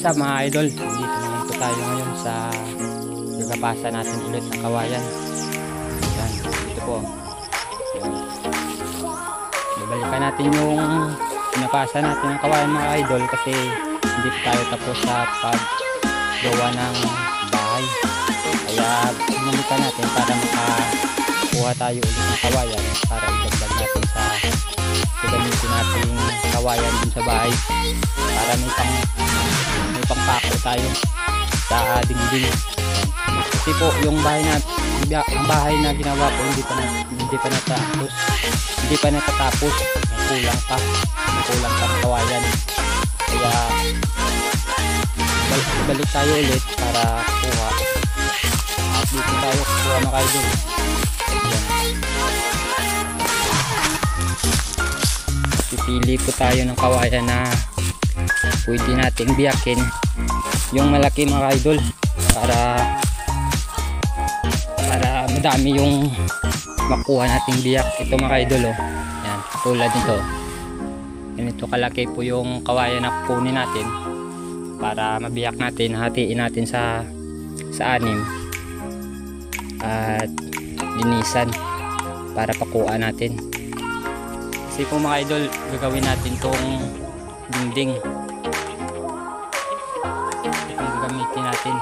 up mga idol? Dito naman po tayo ngayon sa gagapasan natin ulit ng kawayan. Yan, ito po. Yan. Babalikan natin yung pinapasan natin ng kawayan mga idol kasi hindi pa tayo tapos sa paggawa ng bahay. Kaya bumalikan natin para makakuha tayo ulit ng kawayan para idagdag natin sa gagamitin natin kawayan dun sa bahay para may pangpako tayo sa dingding. Kasi po yung bahay na ginawa ko hindi pa natatapos, kulang pa ng kawayan. Kaya balik tayo ulit para kuha at dito tayo kuha mga idol. Pipili po tayo ng kawayan na pwede nating biyakin, yung malaki mga idol, para madami yung makuha nating biyak. Ito mga idol, oh. Yan, tulad nito, ganito kalaki po yung kawayan na kukunin natin para mabiyak natin, hatiin natin sa anim at linisan para pakuha natin. Kasi po mga idol, gagawin natin tong dingding, itong gagamitin natin.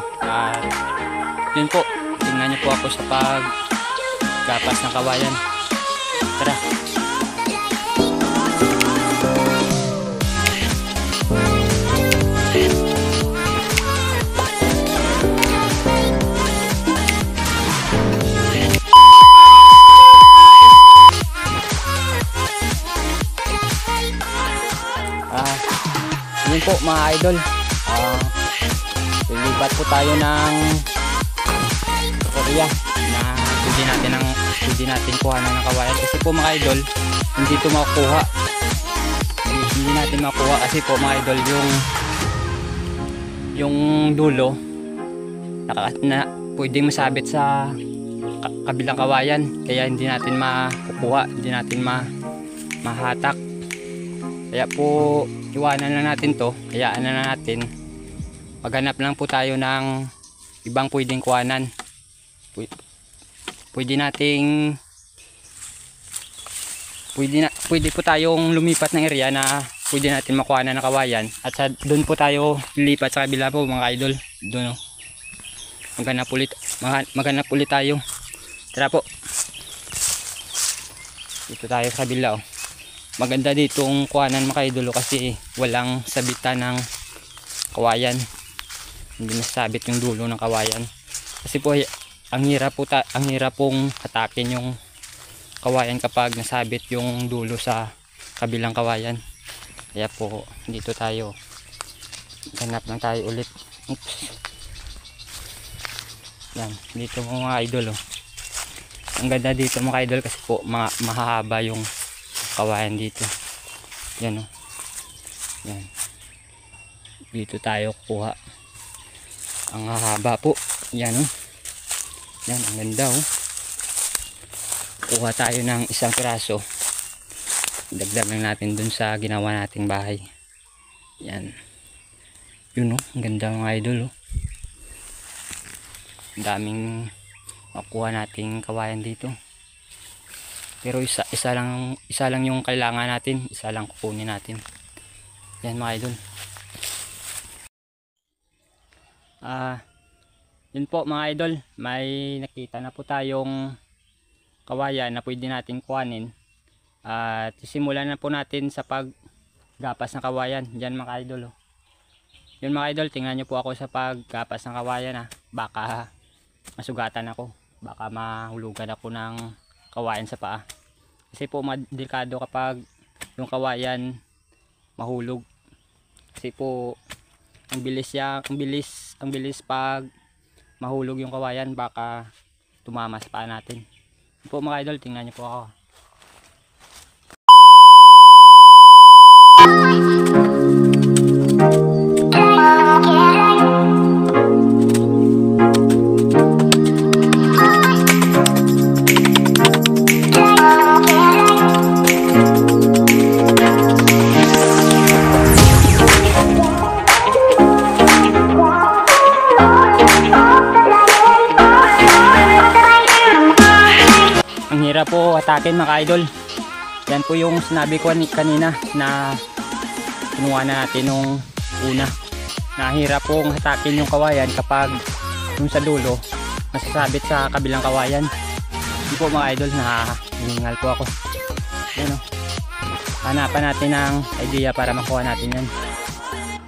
Yun po, tingnan niyo po ako sa paggapas ng kawayan. Tara. Yun po mga idol, lilipat po tayo ng Korea na pwede natin kuhanan ng kawayan. Kasi po mga idol, hindi ito makukuha, hindi natin makuha kasi po mga idol yung dulo na pwede masabit sa kabilang kawayan, kaya hindi natin makukuha, hindi natin mahatak. Kaya po iwanan na natin to, hayaan na natin, maghanap lang po tayo ng ibang pwedeng kuhanan. Pwede po tayong lumipat ng area na pwede natin makuhanan ng kawayan, at doon po tayo lilipat sa kabila po mga idol. Doon, oh. Maghanap ulit tayo. Tara po, dito tayo sa kabila, oh. Maganda ditong kuhanan mga idol kasi walang sabitan ng kawayan, hindi nasabit yung dulo ng kawayan. Kasi po ang hirap pong hatakin yung kawayan kapag nasabit yung dulo sa kabilang kawayan. Kaya po dito tayo, ganap lang tayo ulit. Oops. Yan, dito mga idol, oh. Ang ganda dito mga idol kasi po mahahaba yung kawayan dito. Yan, oh. Yan. Dito tayo kuha. Ang hahaba po. Yan, oh. Yan, ang ganda, oh. Kuha tayo ng isang piraso. Dagdag lang natin dun sa ginawa nating bahay. Yan. Yun, oh. Ang ganda mga idol, oh. Ang daming makuha nating kawayan dito. Pero isa lang yung kailangan natin, isa lang kukunin natin. Yan mga idol. Yun po mga idol, may nakita na po tayong kawayan na pwede natin kuhanin. At simulan na po natin sa paggapas ng kawayan. Yan mga idol, oh. Yun mga idol, tingnan nyo po ako sa paggapas ng kawayan, baka masugatan ako, baka mahulugan ako ng kawayan sa paa. Kasi po delikado kapag yung kawayan mahulog. Kasi po ang bilis pag mahulog yung kawayan, baka tumama sa paa natin. Po mga idol, tingnan niyo po ako. mahirap po atakin mga idol. Yan po yung sinabi ko kanina na kinuha na natin nung una. Nahirap pong hatakin yung kawayan kapag yung sa dulo masasabit sa kabilang kawayan. Hindi po mga idol, nahihingal po ako. Yan o. Hanapan natin ng idea para makuha natin yan.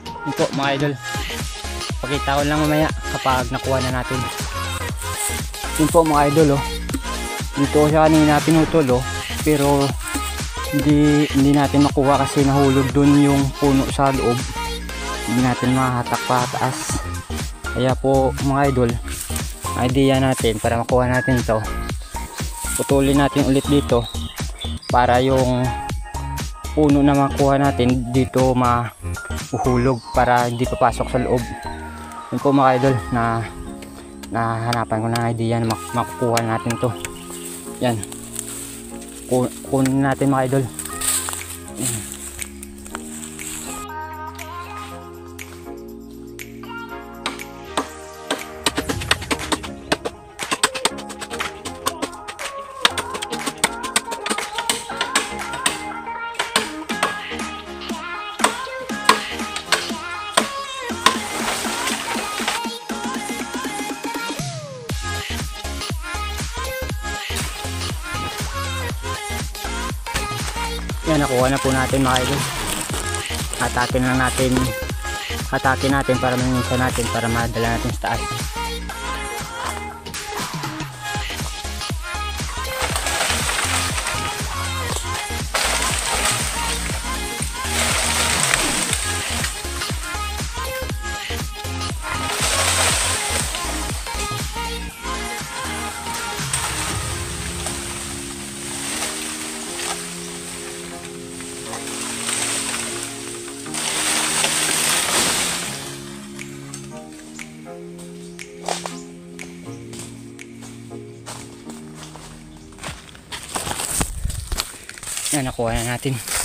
Yan po mga idol. Pakita ko lang mamaya kapag nakuha na natin. Yan po mga idol o. Dito siya kanina pinutol o. Pero hindi natin makuha kasi nahulog dun yung puno sa loob. Hindi natin mahatak pa taas. Kaya po mga idol, idea natin para makuha natin to, putulin natin ulit dito para yung puno na makuha natin dito mahuhulog para hindi papasok sa loob. Yun po mga idol, na hanapan ko ng idea na makukuha natin to. Yan, kunin natin mga idol. Yan, nakuha na po natin mga idol. Hatakin natin para manginsa natin para madala natin sa taas. Yan, nakuha na natin.